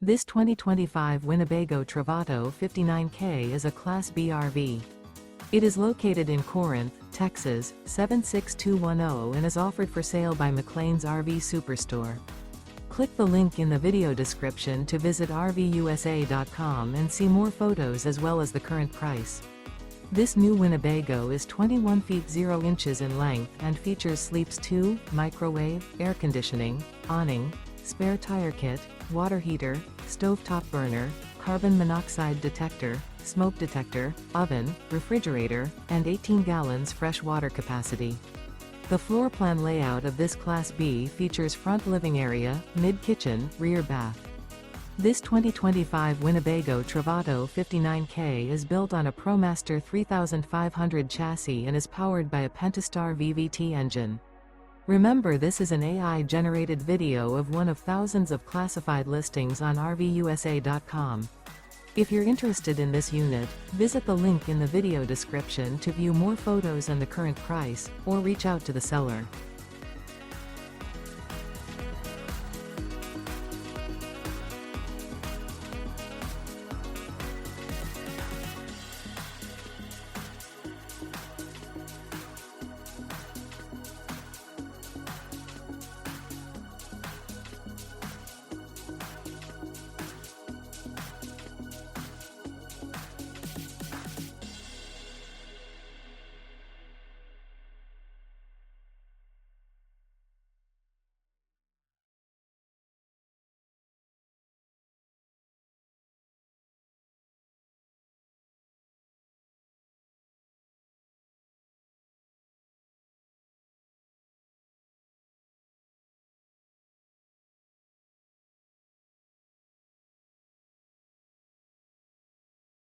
This 2025 Winnebago Travato 59K is a Class B RV. It is located in Corinth, Texas, 76210 and is offered for sale by McClain's RV Superstore. Click the link in the video description to visit RVUSA.com and see more photos as well as the current price. This new Winnebago is 21 feet 0 inches in length and features sleeps 2, microwave, air conditioning, awning, spare tire kit, water heater, stovetop burner, carbon monoxide detector, smoke detector, oven, refrigerator, and 18 gallons fresh water capacity. The floor plan layout of this Class B features front living area, mid-kitchen, rear bath. This 2025 Winnebago Travato 59K is built on a ProMaster 3500 chassis and is powered by a Pentastar VVT engine. Remember, this is an AI-generated video of one of thousands of classified listings on RVUSA.com. If you're interested in this unit, visit the link in the video description to view more photos and the current price, or reach out to the seller.